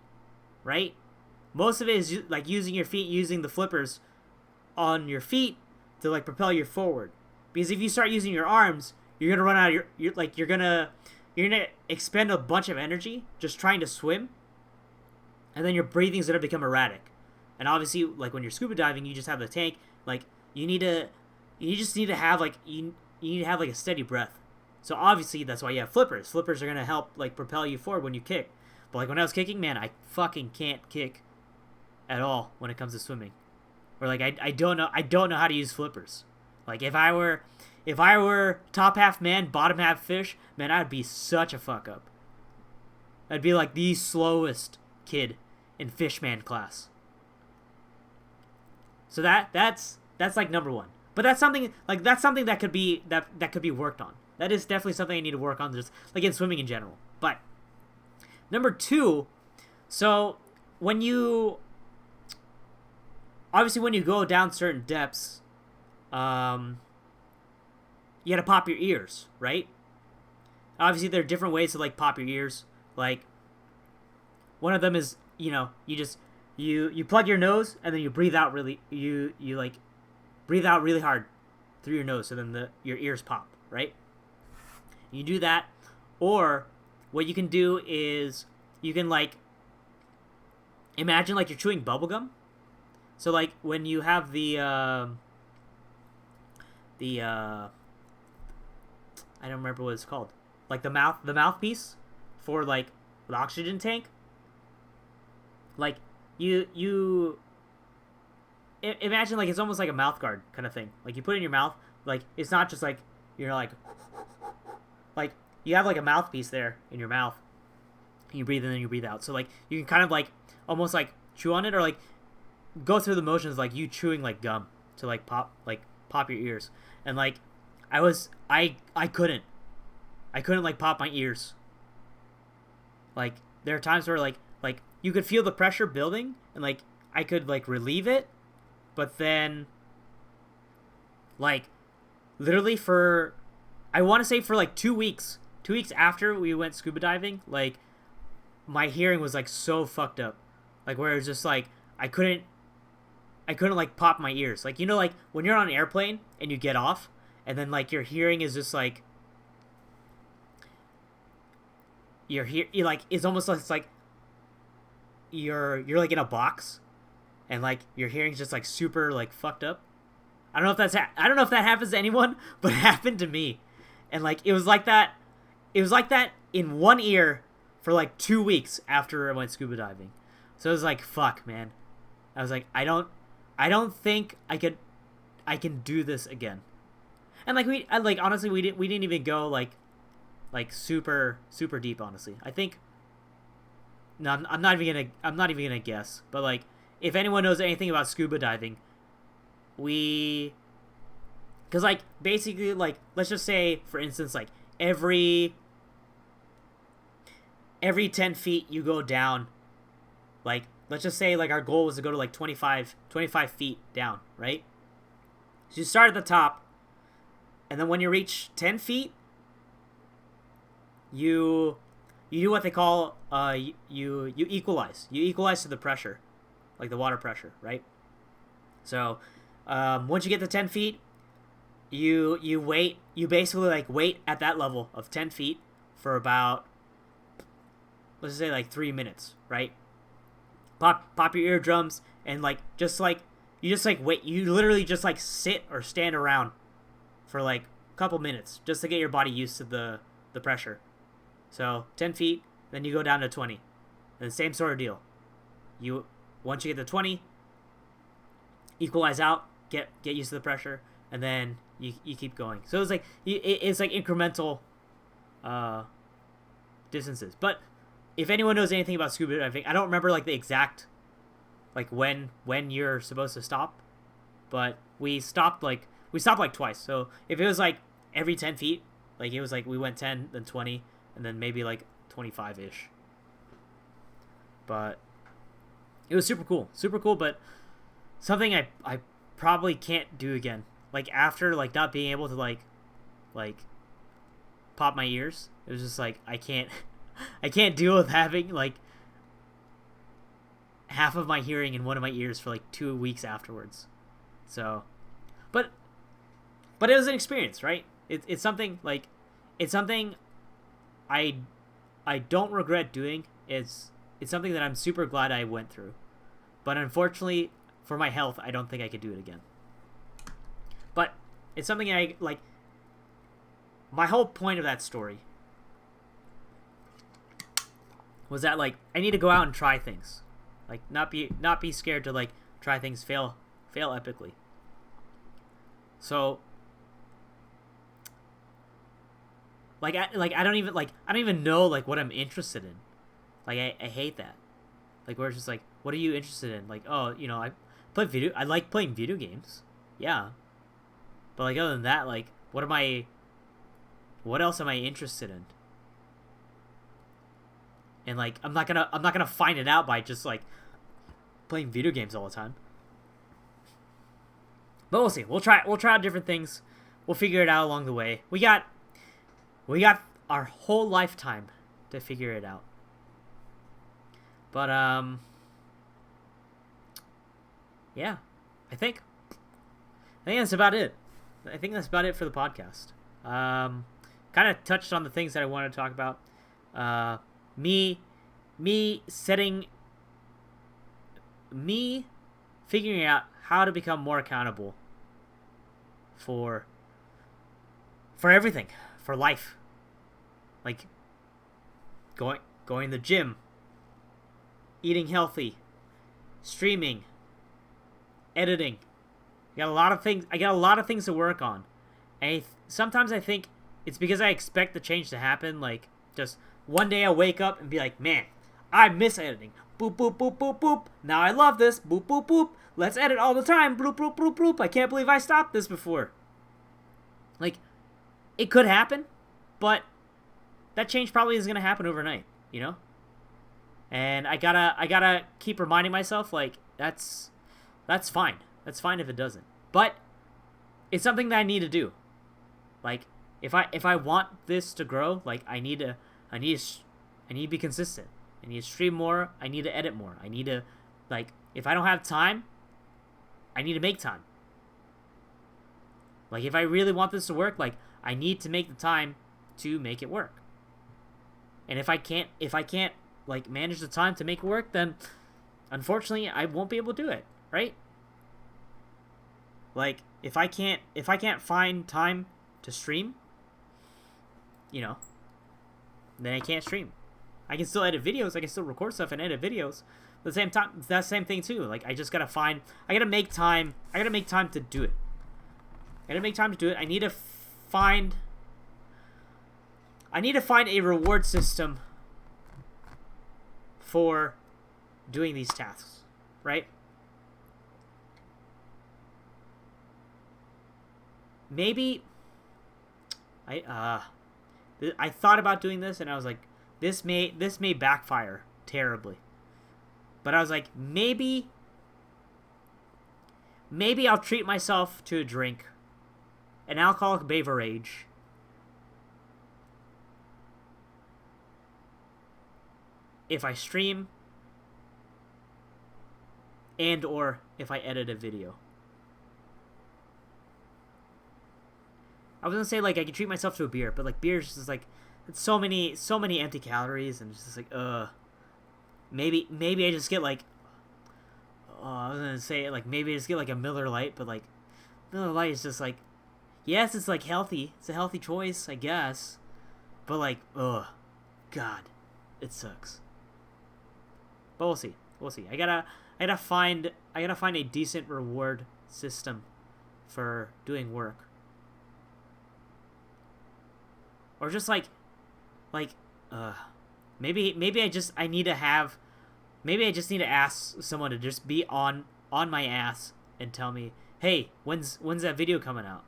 right? Most of it is like using your feet, using the flippers on your feet to like propel you forward. Because if you start using your arms, you're gonna run out of you're gonna expend a bunch of energy just trying to swim, and then your breathing's gonna become erratic. And obviously, like when you're scuba diving, you just have the tank. Like you just need to have like a steady breath. So obviously that's why you have flippers. Flippers are gonna help like propel you forward when you kick. But like when I was kicking, man, I fucking can't kick at all when it comes to swimming. Or like I don't know how to use flippers. Like if I were top half man, bottom half fish, man, I'd be such a fuck up. I'd be like the slowest kid in fishman class. So that's like number one. But that's something that could be worked on. That is definitely something I need to work on, just like in swimming in general. But number two, so when you go down certain depths, you gotta pop your ears, right? Obviously, there are different ways to like pop your ears. Like one of them is you plug your nose and then you breathe out really breathe out really hard through your nose, so then your ears pop, right? You do that, or what you can do is you can like imagine like you're chewing bubblegum. So like when you have the I don't remember what it's called, like the mouthpiece for like the oxygen tank. Like you imagine like it's almost like a mouth guard kind of thing. Like you put it in your mouth. Like it's not just like you're like you have like a mouthpiece there in your mouth. And you breathe in and you breathe out. So like you can kind of like almost like chew on it, or like go through the motions like you chewing like gum to like pop your ears. And like I couldn't like pop my ears. Like there are times where like like you could feel the pressure building, and like I could like relieve it, but then like literally for I want to say for like 2 weeks, 2 weeks after we went scuba diving, like my hearing was like so fucked up, like where it was just like I couldn't like pop my ears, like like when you're on an airplane and you get off, and then like your hearing is just like you like it's almost like it's like you're like in a box, and like your hearing's just like super like fucked up. I don't know if that happens to anyone, but it happened to me, and like it was like that. It was like that in one ear for like 2 weeks after I went scuba diving. So it was like, fuck, man. I was like, I don't think I can do this again. And like honestly, we didn't even go like super deep. Honestly, I think. No, I'm not even gonna guess. But like, if anyone knows anything about scuba diving, because like basically like let's just say for instance like every 10 feet you go down, like let's just say like our goal was to go to like 25 feet down, right? So you start at the top, and then when you reach 10 feet, you do what they call you equalize to the pressure, like the water pressure, right? So once you get to 10 feet, you wait. You basically like wait at that level of 10 feet for about, let's say like 3 minutes, right? Pop your eardrums, and like you just like wait. You literally just like sit or stand around for like a couple minutes just to get your body used to the pressure. So 10 feet, then you go down to 20, and the same sort of deal. Once you get to 20, equalize out, get used to the pressure, and then you keep going. So it's like incremental distances. But if anyone knows anything about scuba diving, I don't remember like the exact like when you're supposed to stop, but we stopped like twice. So if it was like every 10 feet, like it was like we went 10, then 20, and then maybe like 25-ish. But it was super cool, but something I probably can't do again. Like after like not being able to like pop my ears, it was just like I can't deal with having like half of my hearing in one of my ears for like 2 weeks afterwards. So, but it was an experience, right? It's something I don't regret doing. It's something that I'm super glad I went through. But unfortunately, for my health, I don't think I could do it again. But it's something I like. My whole point of that story was that like I need to go out and try things, like not be scared to like try things, fail epically. So I don't even know like what I'm interested in. Like I hate that. Like where it's just like, what are you interested in? Like, oh, I like playing video games. Yeah. But like other than that, like what else am I interested in? And like I'm not gonna find it out by just like playing video games all the time. But we'll see. We'll try out different things. We'll figure it out along the way. We got our whole lifetime to figure it out. But yeah, I think that's about it. I think that's about it for the podcast. Kind of touched on the things that I wanted to talk about. Figuring out how to become more accountable for everything, for life. Like going to the gym, eating healthy, streaming, editing. I got a lot of things to work on. And sometimes I think it's because I expect the change to happen. Like, just one day I'll wake up and be like, man, I miss editing. Boop, boop, boop, boop, boop. Now I love this. Boop, boop, boop. Let's edit all the time. Bloop, bloop, bloop, bloop. I can't believe I stopped this before. Like, it could happen, but that change probably isn't going to happen overnight, you know? And I gotta keep reminding myself, like, that's fine. That's fine if it doesn't. But it's something that I need to do. Like, if I want this to grow, like, I need to be consistent. I need to stream more. I need to edit more. I need to, like, if I don't have time, I need to make time. Like, if I really want this to work, like, I need to make the time to make it work. And if I can't like manage the time to make it work, then unfortunately I won't be able to do it, right? Like, if I can't find time to stream, then I can't stream. I can still edit videos, I can still record stuff and edit videos. But at the same time, it's that same thing too. Like, I gotta make time to do it. I need to find a reward system for doing these tasks, right? Maybe I thought about doing this and I was like, this may backfire terribly. But I was like, maybe I'll treat myself to a drink, an alcoholic beverage, if I stream and or if I edit a video. I was gonna say, like, I could treat myself to a beer, but, like, beer is just, like, it's so many empty calories, and it's just like, maybe I just get, like, I was gonna say, like, maybe I just get, like, a Miller Lite, but, like, Miller Lite is just, like, yes, it's, like, healthy. It's a healthy choice, I guess. But, like, God, it sucks. But we'll see. I gotta find a decent reward system for doing work. Or just maybe I just need to ask someone to just be on my ass and tell me, hey, when's that video coming out?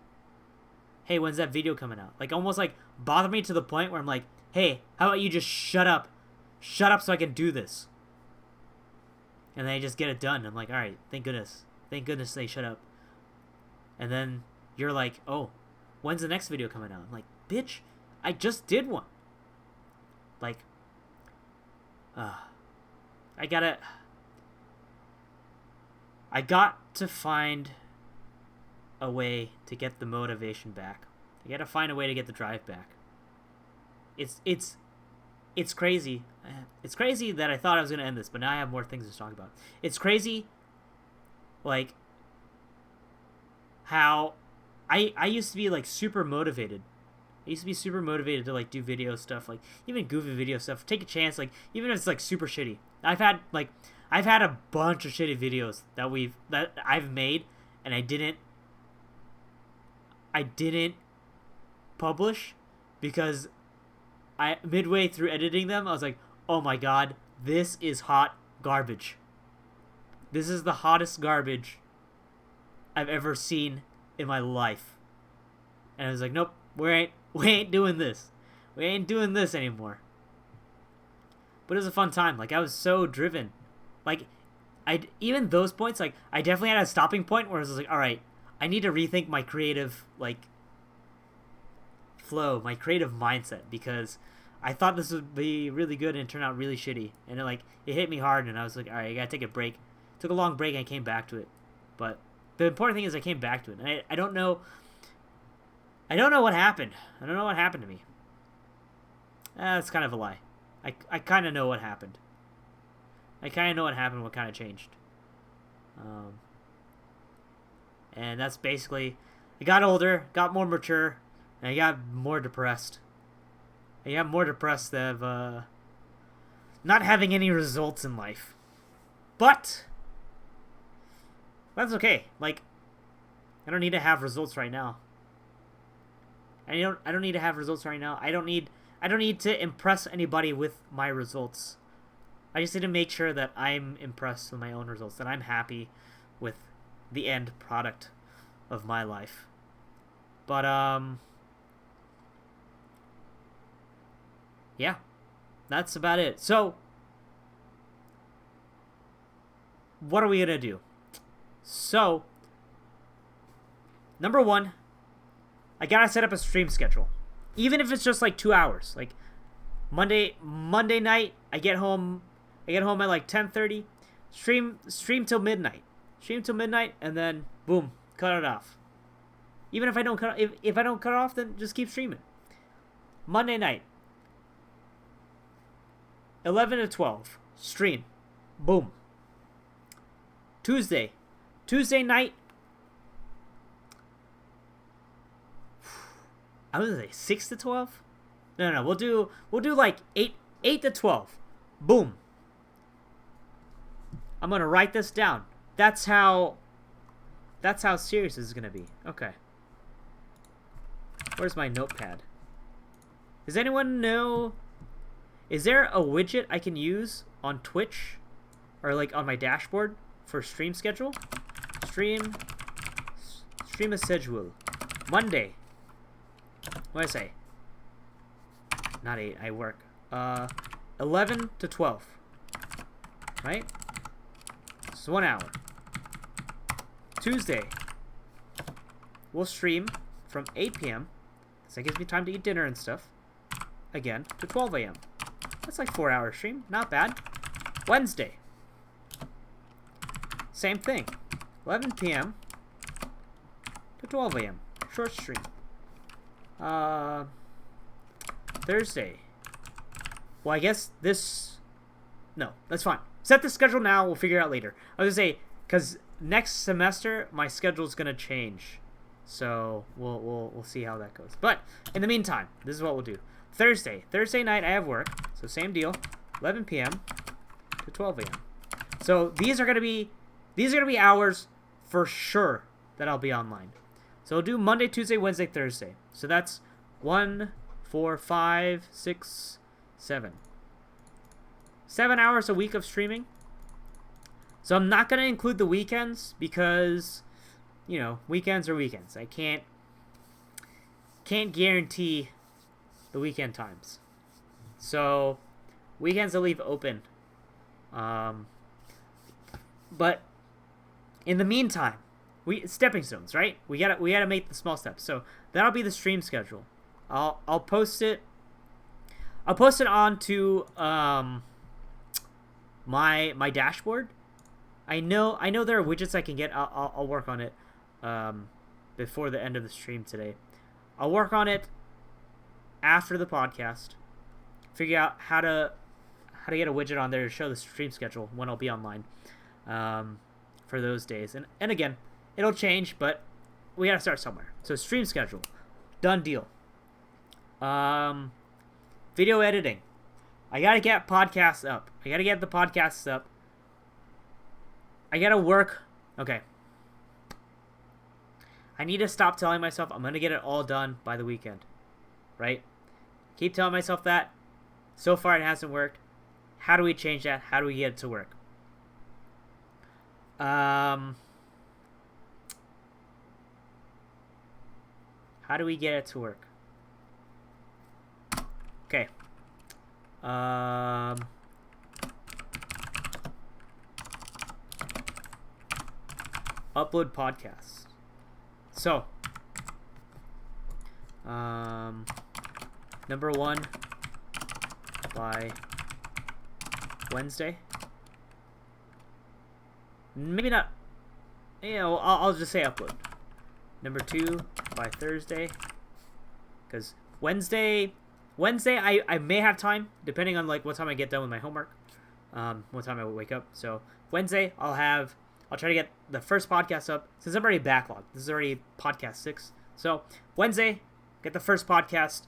Like, almost, like, bother me to the point where I'm like, hey, how about you just shut up so I can do this? And then I just get it done. I'm like, all right, thank goodness they shut up. And then you're like, oh, when's the next video coming out? I'm like, bitch, I just did one. Like, I got to find a way to get the motivation back. I gotta find a way to get the drive back. It's crazy. It's crazy that I thought I was gonna end this, but now I have more things to talk about. It's crazy, like, how I used to be, like, super motivated. I used to be super motivated to, like, do video stuff, like, even goofy video stuff. Take a chance, like, even if it's, like, super shitty. I've had a bunch of shitty videos that I've made, and I didn't publish because midway through editing them, I was like, oh my god, this is hot garbage. This is the hottest garbage I've ever seen in my life. And I was like, nope, we ain't doing this. We ain't doing this anymore. But it was a fun time. Like, I was so driven. Like, even those points, like, I definitely had a stopping point where I was like, all right, I need to rethink my creative, like, flow, my creative mindset, because I thought this would be really good and it turned out really shitty. And it hit me hard, and I was like, all right, I gotta take a break. Took a long break and I came back to it. But the important thing is I came back to it. And I don't know what happened. I don't know what happened to me. That's kind of a lie. I kind of know what happened. I kind of know what happened, what kind of changed. And that's basically, I got older, got more mature, and I got more depressed. I got more depressed of not having any results in life. But that's okay. Like, I don't need to have results right now. I don't need to have results right now. I don't need to impress anybody with my results. I just need to make sure that I'm impressed with my own results, that I'm happy with the end product of my life. But yeah, that's about it. So what are we gonna do? So, number one, I gotta set up a stream schedule, even if it's just like 2 hours. Like Monday night, I get home at like 10:30. Stream till midnight. And then boom, cut it off. Even if I don't cut if I don't cut off, then just keep streaming. Monday night, 11 to 12, stream, boom. Tuesday night, I was gonna say 6 to 12. No, we'll do like 8 to 12, boom. I'm gonna write this down. That's how serious this is gonna be. Okay. Where's my notepad? Does anyone know? Is there a widget I can use on Twitch or like on my dashboard for stream schedule? Stream a schedule. Monday. What did I say? Not 8. I work. 11 to 12. Right? It's 1 hour. Tuesday. We'll stream from 8 p.m. So that gives me time to eat dinner and stuff. Again, to 12 a.m. That's like 4-hour stream. Not bad. Wednesday. Same thing. 11 p.m. to 12 a.m. Short stream. Thursday. Well, I guess this... No, that's fine. Set the schedule now. We'll figure it out later. I was going to say, because next semester, my schedule's going to change. So, we'll see how that goes. But, in the meantime, this is what we'll do. Thursday night, I have work. So, same deal. 11 p.m. to 12 a.m. So, these are going to be hours for sure that I'll be online. So, we'll do Monday, Tuesday, Wednesday, Thursday. So, that's 1, 4, 5, 6, 7. 7 hours a week of streaming. So, I'm not going to include the weekends because, you know, weekends are weekends. I can't guarantee the weekend times. So, weekends I'll leave open. But in the meantime, stepping stones, right? We gotta make the small steps. So that'll be the stream schedule. I'll post it. I'll post it onto my dashboard. I know there are widgets I can get. I'll work on it before the end of the stream today. I'll work on it after the podcast. Figure out how to get a widget on there to show the stream schedule when I'll be online for those days. And again, it'll change, but we gotta start somewhere. So stream schedule, done deal. Video editing. I gotta get podcasts up. I gotta get the podcasts up. I gotta work. Okay. I need to stop telling myself I'm gonna get it all done by the weekend. Right? Keep telling myself that. So far it hasn't worked. How do we change that? How do we get it to work? How do we get it to work? Okay. Upload podcasts. So, number 1 by Wednesday. Maybe not. You know, I'll just say upload. Number 2 by Thursday. Because Wednesday I may have time, depending on like what time I get done with my homework. What time I will wake up. So Wednesday I'll try to get the first podcast up since I'm already backlogged. This is already podcast 6. So Wednesday, get the first podcast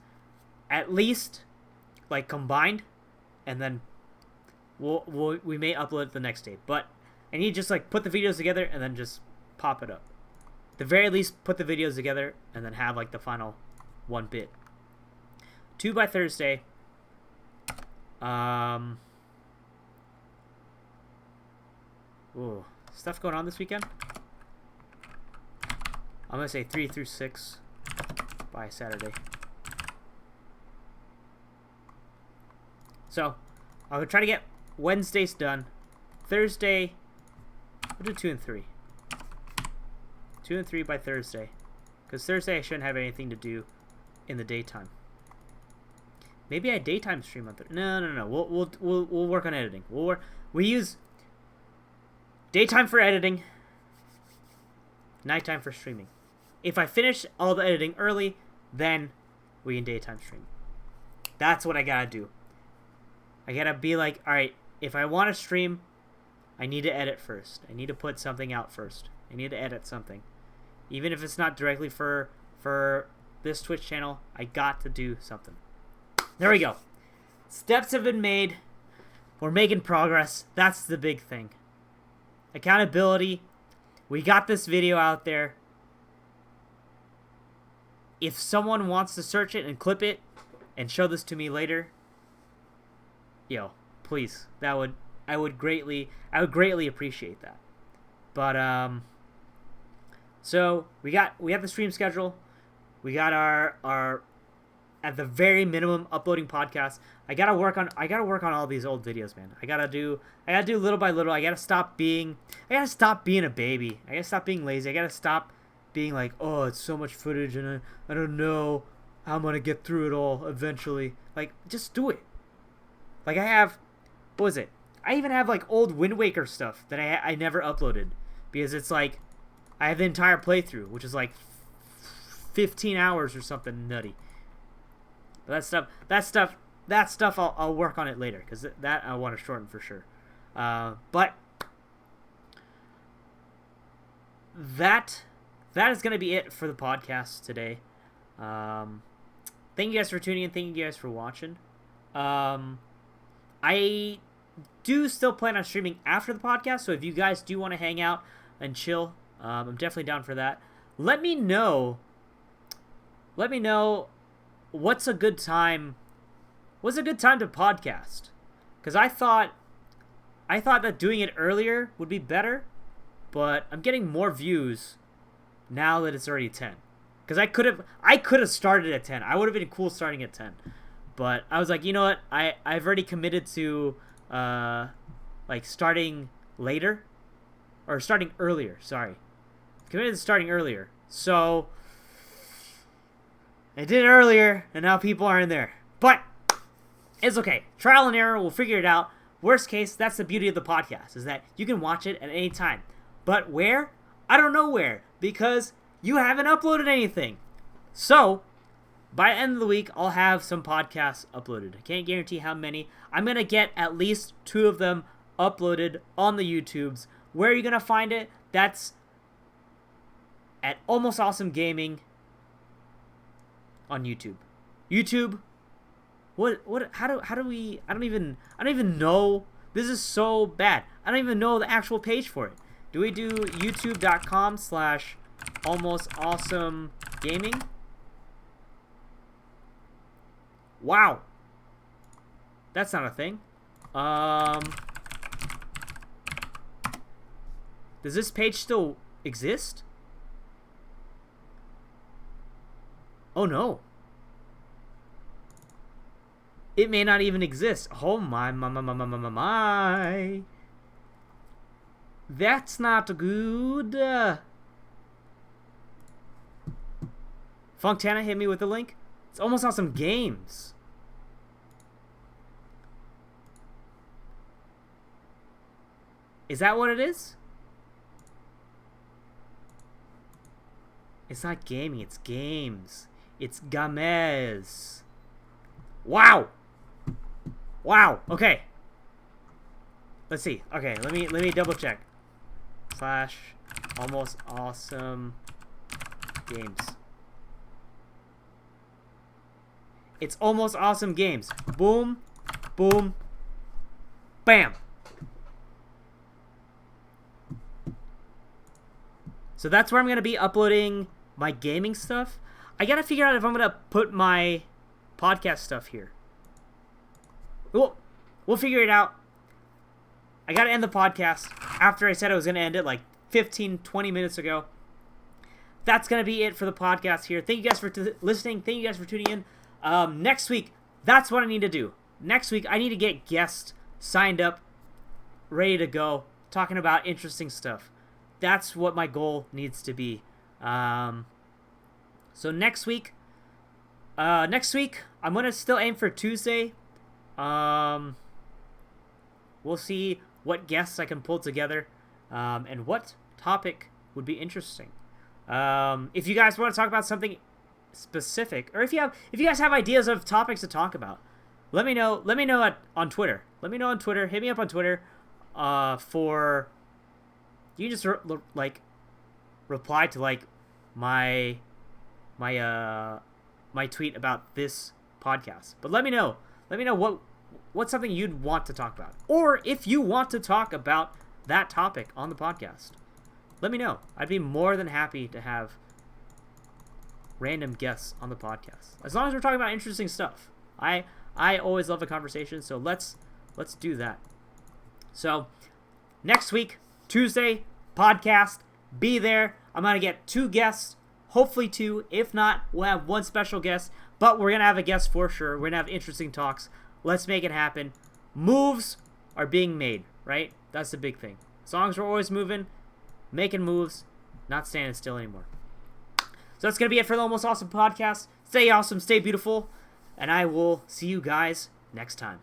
at least like combined, and then we may upload it the next day. But I need to just like put the videos together and then just pop it up. At the very least, put the videos together and then have like the final 1 bit. 2 by Thursday. Ooh, stuff going on this weekend. I'm gonna say 3 through 6 by Saturday. So I'll try to get Wednesdays done. Thursday, We'll do 2 and 3. 2 and 3 by Thursday. Because Thursday I shouldn't have anything to do in the daytime. Maybe I daytime stream on Thursday. No. We'll work on editing. We use daytime for editing, nighttime for streaming. If I finish all the editing early, then we can daytime stream. That's what I gotta do. I gotta be like, alright, if I want to stream, I need to edit first. I need to put something out first. I need to edit something. Even if it's not directly for this Twitch channel, I got to do something. There we go. Steps have been made. We're making progress. That's the big thing. Accountability. We got this video out there. If someone wants to search it and clip it and show this to me later, yo, please. I would greatly appreciate that. But so we have the stream schedule. We got our at the very minimum uploading podcasts. I gotta work on all these old videos, man. I gotta do little by little. I gotta stop being a baby. I gotta stop being lazy. I gotta stop being like, oh, it's so much footage and I don't know how I'm gonna get through it all eventually. Like, just do it. Like, what was it? I even have like old Wind Waker stuff that I never uploaded because it's like I have the entire playthrough, which is like 15 hours or something nutty. But that stuff I'll work on it later because that I want to shorten for sure. But that is going to be it for the podcast today. Thank you guys for tuning in. Thank you guys for watching. I do still plan on streaming after the podcast, so if you guys do want to hang out and chill, I'm definitely down for that. Let me know what's a good time to podcast, because I thought that doing it earlier would be better, but I'm getting more views now that it's already 10. Because I could have started at 10. I would have been cool starting at 10. But I was like, you know what? I've already committed to like starting later or starting earlier. Sorry, committed to starting earlier. So I did it earlier, and now people aren't there. But it's okay. Trial and error. We'll figure it out. Worst case, that's the beauty of the podcast, is that you can watch it at any time. But where? I don't know where, because you haven't uploaded anything. So by the end of the week, I'll have some podcasts uploaded. I can't guarantee how many. I'm going to get at least 2 of them uploaded on the YouTubes. Where are you going to find it? That's at Almost Awesome Gaming on YouTube. YouTube. How do we, I don't even know. This is so bad. I don't even know the actual page for it. Do we do youtube.com/AlmostAwesomeGaming? Wow. That's not a thing. Does this page still exist? Oh no. It may not even exist. Oh my. That's not good. Funktana hit me with the link. It's Almost Awesome Games. Is that what it is? It's not gaming, it's games. It's games. Wow. Wow. Okay. Let's see. Okay, let me double check. /Almost Awesome Games. It's Almost Awesome Games. Boom, boom, bam. So that's where I'm going to be uploading my gaming stuff. I got to figure out if I'm going to put my podcast stuff here. We'll figure it out. I got to end the podcast after I said I was going to end it like 15, 20 minutes ago. That's going to be it for the podcast here. Thank you guys for listening. Thank you guys for tuning in. Next week, that's what I need to do. Next week, I need to get guests signed up, ready to go. talking about interesting stuff. That's what my goal needs to be. So next week, I'm gonna still aim for Tuesday. We'll see what guests I can pull together, and what topic would be interesting. If you guys want to talk about something specific, or if you guys have ideas of topics to talk about, let me know. Let me know on Twitter. Let me know on Twitter. Hit me up on Twitter. You can just reply to like my tweet about this podcast. But let me know. Let me know what's something you'd want to talk about, or if you want to talk about that topic on the podcast. Let me know. I'd be more than happy to have random guests on the podcast, as long as we're talking about interesting stuff. I always love a conversation, so let's do that. So next week, Tuesday, podcast. Be there. I'm gonna get 2 guests, hopefully 2. If not, we'll have 1 special guest, but we're gonna have a guest for sure. We're gonna have interesting talks. Let's make it happen. Moves are being made, right? That's the big thing. As long as we're always moving, making moves, not standing still anymore. So that's going to be it for the Almost Awesome podcast. Stay awesome, stay beautiful, and I will see you guys next time.